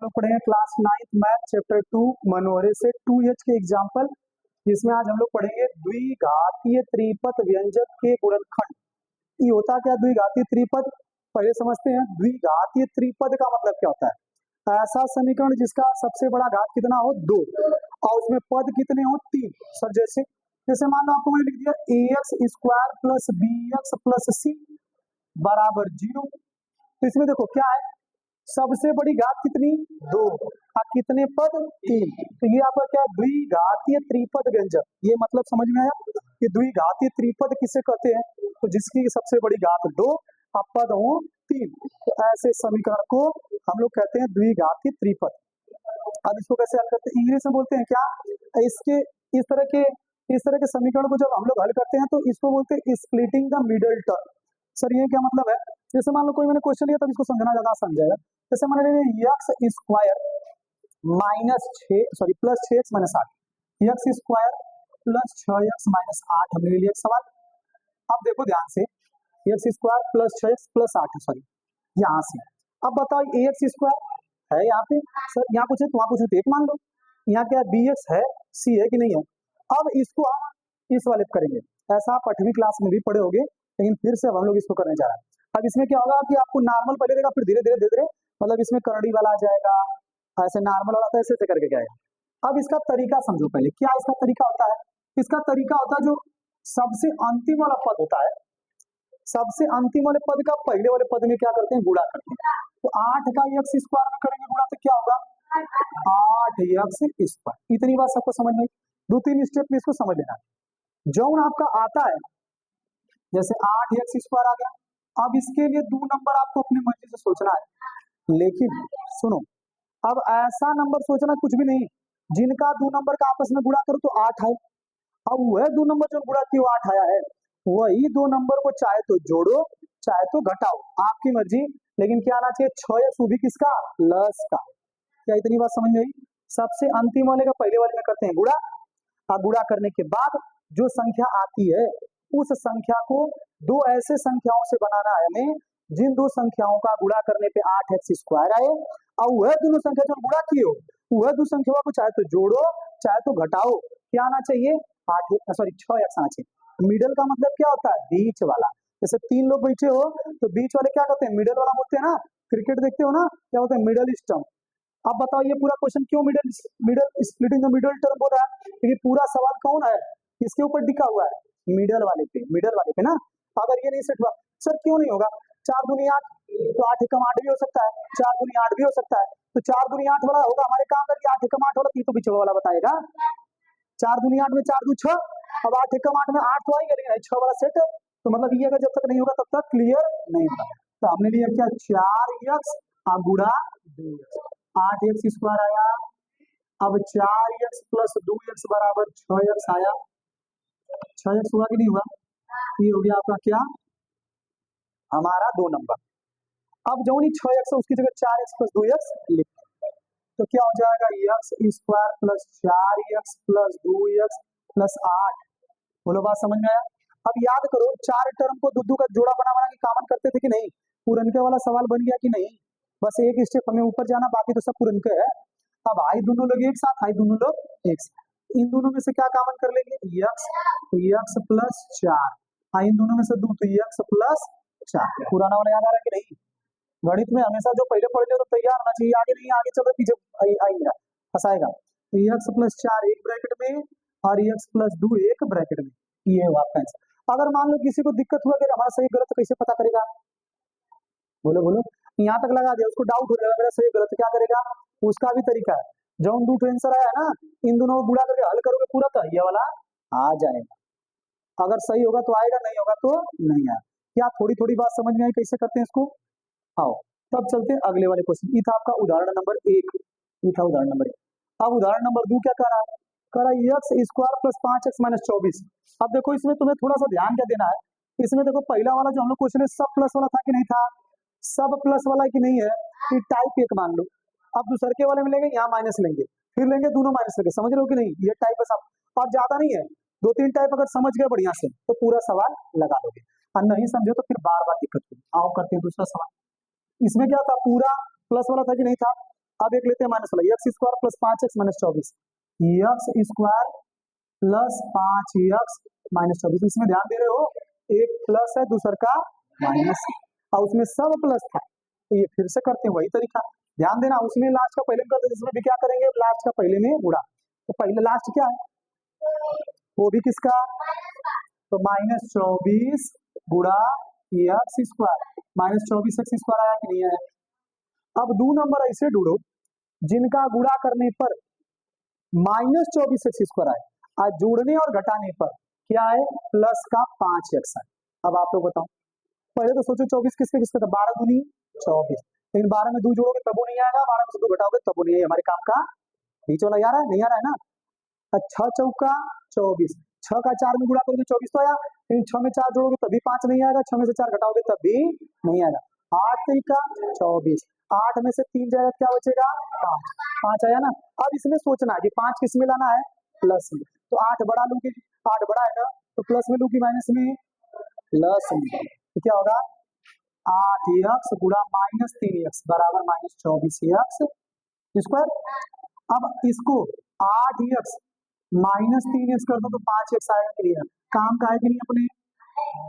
लोग पढ़ेंगे class 9th math chapter 2 मनोहरे से 2h के एग्जाम्पल, जिसमें आज हम लोग पढ़ेंगे द्विघातीय त्रिपद व्यंजक के गुणनखंड। ये होता क्या द्विघातीय त्रिपद, पहले समझते हैं। द्विघातीय त्रिपद का मतलब क्या होता है? ऐसा समीकरण जिसका सबसे बड़ा घात कितना हो 2 और उसमें पद कितने हो 3। सर जैसे जैसे मान लो आपको मैंने लिख दिया ax² plus bx plus c बराबर 0। तो इसमें देखो क्या है, सबसे बड़ी घात कितनी 2 और कितने पद 3। तो ये आपका क्या है द्विघातीय त्रिपद व्यंजक। ये मतलब समझ में आया कि द्विघातीय त्रिपद किसे कहते हैं? तो जिसकी सबसे बड़ी घात 2 और पद हो 3, तो ऐसे समीकरण को हम लोग कहते हैं द्विघातीय त्रिपद। अब इसको कैसे हल करते हैं? इंग्लिश में बोलते हैं क्या, इसके इस तरह के समीकरण को जब हम लोग हल करते हैं तो इसको बोलते हैं splitting the middle term. Sir ये क्या मतलब है? जैसे मान लो कोई मैंने क्वेश्चन लिया तब इसको समझना ज्यादा आसान जाएगा। जैसे मान लीजिए x² minus 6 plus 6x minus 8, x² plus 6x minus 8 हमने ले लिया सवाल। अब देखो ध्यान से, x² प्लस 6x प्लस 8 यहाँ से। अब बताओ ax² है यहाँ पे, सर यहाँ पूछे तो वहाँ पूछे तो एक मान लो, यहाँ क्या bx है c है कि नहीं है। अब इसको हम इस वाले करेंगे, ऐसा आप 8वीं क्लास में भी पढ़े होंगे, लेकिन फिर से अब हम लोग इसको करने जा रहे हैं। अब इसमें क्या होगा कि आपको नॉर्मल पहले देगा, फिर धीरे धीरे मतलब इसमें करड़ी वाला आ जाएगा, ऐसे नॉर्मल वाला, तो ऐसे करके क्या आएगा। अब इसका तरीका समझो पहले, क्या इसका तरीका होता है? इसका तरीका होता है जो सबसे अंतिम वाला पद होता है, सबसे अंतिम वाले पद का पहले वाले पद में क्या करते हैं, गुणा करते हैं। तो 8 का x² में करेंगे गुणा तो क्या होगा 8x²। इतनी बात सबको समझ में? 2-3 स्टेप में इसको समझ लेना। जो आपका आता है जैसे 8x² आ गया, अब इसके लिए 2 नंबर आपको अपनी मर्जी से सोचना है, लेकिन सुनो अब ऐसा नंबर सोचना कुछ भी नहीं जिनका 2 नंबर का आपस में गुणा करो तो 8 है। अब वह 2 नंबर जो गुणा किया 8 आया है, वही 2 नंबर को चाहे तो जोड़ो चाहे तो घटाओ, आपकी मर्जी, लेकिन क्या आना चाहिए 6x वो भी किसका, प्लस का। क्या इतनी बात समझ में आई? सबसे अंतिम वाले का पहले वाले में करते हैं गुणा, और गुणा करने के बाद जो संख्या आती है उस संख्या को 2 ऐसे संख्याओं से बनाना है हमें जिन 2 संख्याओं का गुणा करने पे 8x² आए, और वह दोनों संख्या जो गुणा किए हो वह 2 संख्याओं को चाहे तो जोड़ो चाहे तो घटाओ, क्या आना चाहिए 6x आना चाहिए। मिडल का मतलब क्या होता है, बीच वाला। जैसे 3 लोग बैठे हो तो बीच वाले क्या कहते हैं, मिडल वाला बोलते हैं ना। क्रिकेट देखते हो ना, क्या होता है, मिडल स्टंप। अब बताओ ये पूरा क्वेश्चन क्यों middle splitting the middle term बोल रहा है, क्योंकि पूरा सवाल कौन है, इसके ऊपर टिका हुआ है, मिडल वाले पे ना। अगर ये नहीं सेट हुआ, सर क्यों नहीं होगा, 4 दूनी 8, तो 8 एकम 8 भी हो सकता है, 4 दूनी 8 भी हो सकता है, तो 4 दूनी 8 वाला होगा हमारे काम का, 8 एकम 8 होगा, तो पीछे वाला बताएगा 4 दूनी 8 में 4 दूनी 6, अब 8 एकम 8 में 8 तो आएगा, लेकिन 6 वाला सेट है, तो मतलब ये अगर जब तक नहीं होगा तब तक क्लियर नहीं होगा। तो हमने लिया क्या 4x गुणा 2x, 8x² आया। अब 4x प्लस 2x बराबर 6x आया, 6x हुआ कि नहीं हुआ, ये हो गया आपका क्या हमारा 2 नंबर। अब जो नहीं 6x है उसकी जगह 4x प्लस 2x लिख, तो क्या हो जाएगा x² plus 4x plus 2x plus 8। बोलो बात समझ में आया? अब याद करो 4 टर्म को दो का जोड़ा बना के कॉमन करते थे कि नहीं, पुरनके वाला सवाल बन गया कि नहीं। बस एक स्टेप हमें ऊपर जाना, बाकी तो सब पुरनके है। अब आई दोनों लोग एक साथ, आई दोनों लोग एक साथ, इन दोनों में से क्या कॉमन कर लेंगे x प्लस 4, इन दोनों में से 2 तो x प्लस 4। पुराना वाला याद आ रहा है कि नहीं? गणित में हमेशा जो पहले पढ़ लिया तो तैयार होना चाहिए, आगे नहीं आगे चलो पीछे आएगा फंसाएगा। तो x प्लस 4 एक ब्रैकेट में और x प्लस 2 एक ब्रैकेट में, ये हुआ आपका आंसर। अगर मान लो किसी को दिक्कत हुआ कि हमारा सही गलत कैसे पता करेगा, बोलो बोलो, यहाँ तक लगा दिया, उसको डाउट हो जाएगा मेरा सही गलत, क्या करेगा, उसका भी तरीका है। जो 2 आंसर आया ना, इन दोनों को गुणा करके हल करोगे पूरा तो ये वाला आ जाएगा। अगर सही होगा तो आएगा, नहीं होगा तो नहीं आएगा। क्या थोड़ी थोड़ी बात समझ में आई कैसे करते हैं इसको? आओ तब चलते हैं अगले वाले क्वेश्चन। ये था आपका उदाहरण नंबर 1, ये था उदाहरण नंबर 1। अब उदाहरण नंबर 2 क्या कर रहा है, कर रहा है x² प्लस 5x माइनस 24। अब देखो इसमें तुम्हें थोड़ा सा ध्यान क्या देना है, इसमें देखो पहला वाला जो हम लोग क्वेश्चन है सब प्लस वाला था कि नहीं था, सब प्लस वाला कि नहीं है, कि टाइप 1 मान लो। अब दूसरे के वाले में लेंगे, यहाँ माइनस लेंगे, फिर लेंगे दोनों माइनस लेंगे, समझ रहे हो कि नहीं, ये टाइप है सब, और ज्यादा नहीं है, 2-3 टाइप अगर समझ गए बढ़िया से तो पूरा सवाल लगा दोगे, और नहीं समझे तो फिर बार बार दिक्कत होगी। आओ करते हैं दूसरा सवाल। इसमें क्या था, पूरा प्लस वाला था कि नहीं था, अब एक लेते हैं माइनस वाला, x square plus 5x minus 24, x square plus 5x minus 24। इसमें ध्यान दे रहे हो, एक प्लस है दूसर का माइनस, और उसमें सब प्लस था, तो ये फिर से करते हैं वही तरीका। ध्यान देना, उसमें लास्ट का पहले में करते, इसमें भी क्या करेंगे, लास्ट का पहले में गुणा। तो पहले लास्ट क्या है, वो भी किसका, तो माइनस 24 गुणा x square, minus 24 x square आया कि नहीं आया। अब दो नंबर ऐसे ढूंढो जिनका गुणा करने पर माइनस 24 एक्स स्क्वायर आए, आज जोड़ने और घटाने पर क्या है, प्लस का 5x है। अब आप लोग बताओ, पहले तो सोचो 24 किसके किसके था, 12 दूनी 24, लेकिन 12 में 2 जोड़ोगे तब वो नहीं आएगा, 12 में से 2 घटाओगे तब वो नहीं आएगा, हमारे काम का बीच वाला आ रहा है, नहीं आ रहा है ना। 6 चौका 24, 6 का 4 में गुणा करोगे 24 तो आया, लेकिन 6 में 4 जोड़ोगे तब भी 5 नहीं आएगा, 6 में से 4 घटाओगे तब भी नहीं आएगा। 8 का 24, 8 में से 3 जाएगा क्या बचेगा, 5, 5 आया ना। अब इसमें सोचना है कि 5 किस में लाना है, प्लस में, तो 8 बड़ा लूंगी, 8 बड़ा है ना, तो प्लस में लूंगी माइनस में, प्लस में, तो क्या होगा 8x गुणा माइनस 3x बराबर माइनस 24x स्क्वायर। अब इसको 8x माइनस 3x कर दो तो 5x आएगा, क्लियर, काम का है कि नहीं अपने,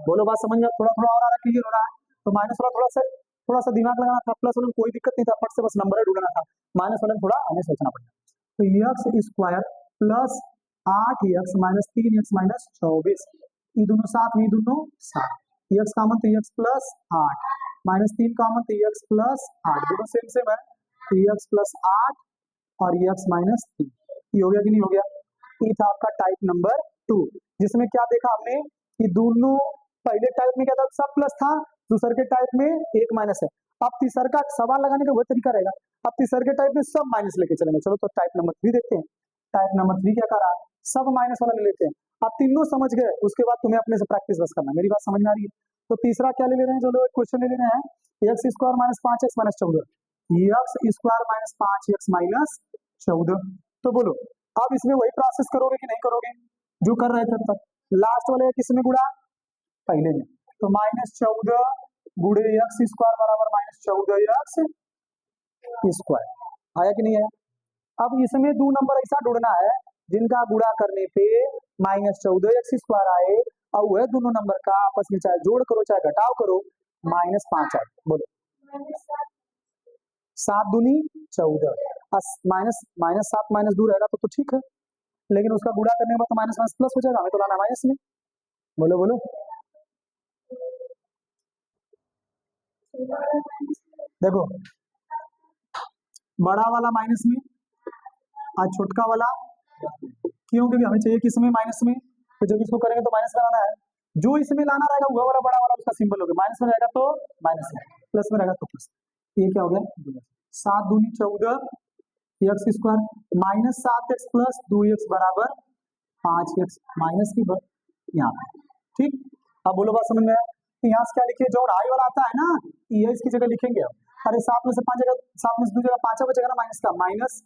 बोलो बात समझ में, थोड़ा थोड़ा और आ रहा है, क्लियर हो रहा है। तो माइनस वाला थोड़ा सा दिमाग लगाना था, प्लस वाले में कोई दिक्कत नहीं था, फट से बस नंबर ढूंढना था, माइनस वाले में थोड़ा हमें सोचना पड़ेगा। तो x square plus 8x minus 3x minus 24, ये दोनों साथ में, दोनों साथ, एक्स कॉमन तो एक्स प्लस 8 माइनस 3 कॉमन तो एक्स प्लस 8, दोनों सेम सेम है, तो एक्स प्लस 8 और एक्स माइनस 3, ये हो गया कि नहीं हो गया। ये था आपका टाइप नंबर 2, जिसमें क्या देखा हमने कि दोनों, पहले टाइप में क्या था, सब प्लस था, दूसरे के टाइप में एक माइनस है। अब तीसर का सवाल लगाने का वही तरीका रहेगा, अब तीसरे के टाइप में सब माइनस लेके चलेंगे। चलो तो टाइप नंबर 3 देखते हैं। टाइप नंबर 3 क्या कर रहा है, सब माइनस वाला ले लेते हैं। आप तीनों समझ गए, उसके बाद तुम्हें अपने से प्रैक्टिस बस करना, मेरी बात समझ में आ रही है। तो तीसरा क्या ले रहे हैं, चलो क्वेश्चन ले रहे हैं, x square minus 5x minus 14, x square minus 5x minus 14। तो बोलो अब इसमें वही प्रोसेस करोगे कि नहीं करोगे जो कर रहे थे तब तक। लास्ट वाले किसमें गुणा, पहले में, तो माइनस 14 गुणे एक्स स्क्वायर बराबर माइनस 14 एक्स स्क्वायर, आया कि नहीं आया। अब इसमें दो नंबर ऐसा ढूंढना है जिनका गुणा करने पे माइनस 14 एक्स स्क्वायर आए, और वह दोनों नंबर का आपस में चाहे जोड़ करो चाहे घटाव करो माइनस 5 आए। बोलो 7 दूनी 14, माइनस माइनस 7 माइनस 2 रहेगा तो ठीक है, लेकिन उसका गुणा करने के बाद तो माइनस माइनस प्लस हो जाएगा, हमें तो लाना माइनस में। बोलो बोलो, देखो बड़ा वाला माइनस में और छोटका वाला क्यों, क्योंकि हमें चाहिए किस में, माइनस में, तो जब इसको करेंगे तो माइनस में लाना है, जो इसमें लाना रहेगा वो वाला बड़ा वाला उसका सिंबल होगा, माइनस में रहेगा तो माइनस में, प्लस में रहेगा तो प्लस। ये क्या हो गया, 7 दूनी 14 x square minus 7x plus 2x बराबर 5x माइनस की यहाँ पे, ठीक। अब बोलो बात समझ में आया। तो यहाँ से क्या लिखे, जो आई वाला आता है ना, ये इसकी जगह लिखेंगे अब, अरे 7 में से 5 जगह, 7 में से 2 जगह 5 बचेगा ना, माइनस का minus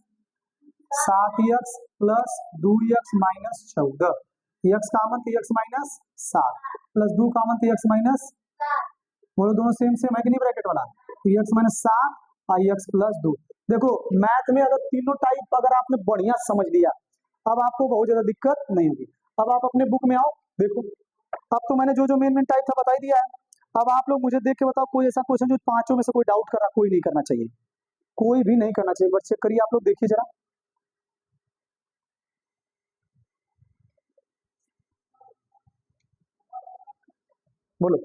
7x plus 2x minus 14, x common तो एक्स माइनस 7 प्लस 2 कॉमन तो एक्स माइनस, बोलो दोनों सेम सेम है कि नहीं, ब्रैकेट वाला, तो एक्स माइनस 7 और एक्स प्लस 2। देखो मैथ में अगर तीनों टाइप अगर आपने बढ़िया समझ लिया, अब आपको बहुत ज्यादा दिक्कत नहीं होगी। अब आप अपने बुक में आओ, देखो अब तो मैंने जो जो मेन मेन टाइप था बता ही दिया है। अब आप लोग मुझे देख के बताओ कोई ऐसा क्वेश्चन जो पांचों में से कोई डाउट कर रहा, कोई नहीं करना चाहिए, कोई भी नहीं करना चाहिए, बट चेक करिए आप लोग, देखिए जरा, बोलो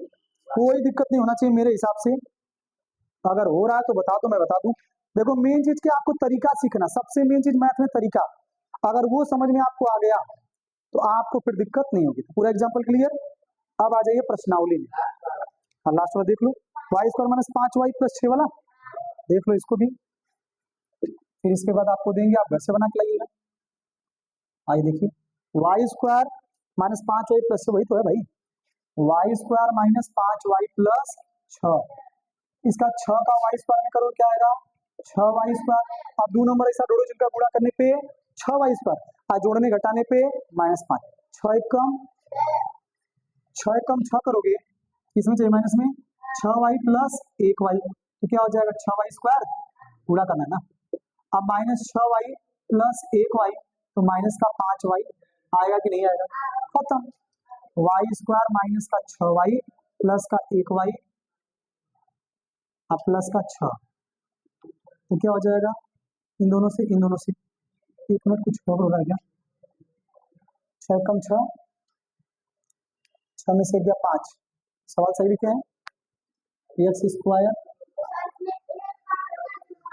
कोई दिक्कत नहीं होना चाहिए मेरे हिसाब से, अगर हो रहा है तो बता दो, मैं बता दूं। देखो मेन चीज क्या, आपको तरीका सीखना, सबसे मेन चीज मैथ में तरीका, अगर वो समझ में आपको आ गया तो आपको फिर दिक्कत नहीं होगी। पूरा एग्जांपल क्लियर। अब आ जाइए प्रश्नावली में, लास्ट वाला देख लो, Y square minus 5y plus 6 वाला देख लो इसको भी, फिर इसके बाद आपको देंगे, आप घर से बना के लाइएगा। आइए देखिए, Y square minus 5y plus 6 वही तो है भाई, Y square minus 5y plus 6, इसका 6 का वाई स्क्वायर में करो क्या आएगा, 6y स्क्वायर। अब दो नंबर ऐसा जोड़ो जिनका गुणा करने पे 6y स्क्वायर और जोड़ने घटाने पे -5, 6 कम 6 करोगे, इसमें चाहिए माइनस में 6y प्लस 1y, तो क्या हो जाएगा 6y स्क्वायर, गुणा करना है ना, अब -6y प्लस 1y, तो माइनस का 5y आएगा कि नहीं आएगा, खत्म। वाई स्क्वायर माइनस का 6y प्लस का 1y अब प्लस का 6, तो क्या हो जाएगा, इन दोनों से, एक मिनट कुछ और हो रहा है क्या, 6 कम 6, 6 में से गया 5, सवाल सही लिखे हैं, एक्स स्क्वायर,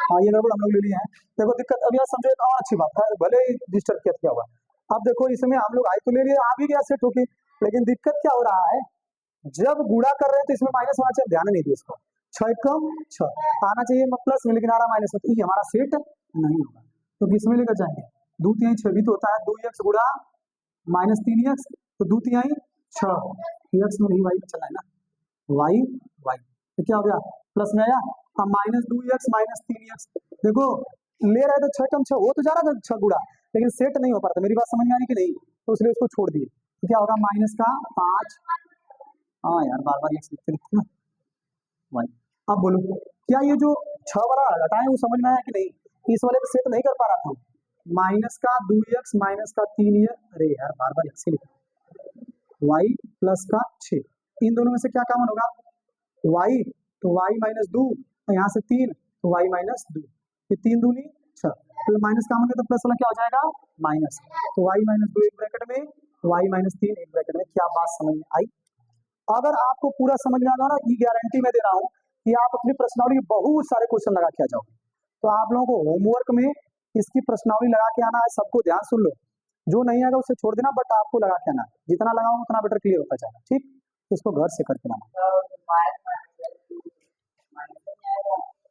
हाँ ये गड़बड़ हम लोग ले लिए हैं। देखो दिक्कत, अब यार समझो एक और अच्छी बात है, भले ही डिस्टर्ब किया हुआ, अब देखो इसमें हम लोग आई तो ले लिए, आ भी गया सेट होके, लेकिन दिक्कत क्या हो रहा है, जब गुणा कर रहे हैं तो इसमें माइनस होना चाहिए, ध्यान नहीं दिए इसको, 6 कम 6 आना चाहिए प्लस में, लेकिन आ रहा माइनस, तो ये हमारा सेट नहीं होगा, तो किसमें लेकर जाएंगे, 2 3 6 भी तो होता है, 2x गुणा -3x, तो 2 3 6, x में नहीं y में चला है ना, y तो क्या हो गया, प्लस में आया, अब -2x -3x, देखो ले रहे थे 6 कम 6, हो तो जा रहा था 6 गुणा, लेकिन सेट नहीं हो पा रहा था, मेरी बात समझ में आनी कि नहीं, तो इसलिए उसको छोड़ दिए, तो क्या होगा माइनस का 5, हाँ यार बार बार लिखते ना भाई। अब बोलो क्या ये जो 6 वाला घटाए वो समझ में आया कि नहीं, इस वाले पे सेट नहीं कर पा रहा था, माइनस का 2x माइनस का 3x, अरे यार बार बार x लिखा, y प्लस का 6, इन दोनों में से क्या कॉमन होगा, y, तो y माइनस 2, यहाँ से 3, तो y माइनस 2, ये 3 दूनी 6, तो माइनस कॉमन है तो प्लस वाला क्या हो जाएगा माइनस, तो y माइनस 2 एक ब्रैकेट में, y माइनस 3 एक ब्रैकेट में, क्या बात समझ में आई। अगर आपको पूरा समझ में आ गया ना, ये गारंटी मैं दे रहा हूँ कि आप अपनी प्रश्नावली में बहुत सारे क्वेश्चन लगा के आ जाओगे, तो आप लोगों को होमवर्क में इसकी प्रश्नावली लगा के आना है, सबको ध्यान सुन लो, जो नहीं आएगा उसे छोड़ देना, बट आपको लगा के आना, जितना लगाऊंगा उतना बेटर क्लियर होता जाएगा, ठीक, इसको घर से करके आना।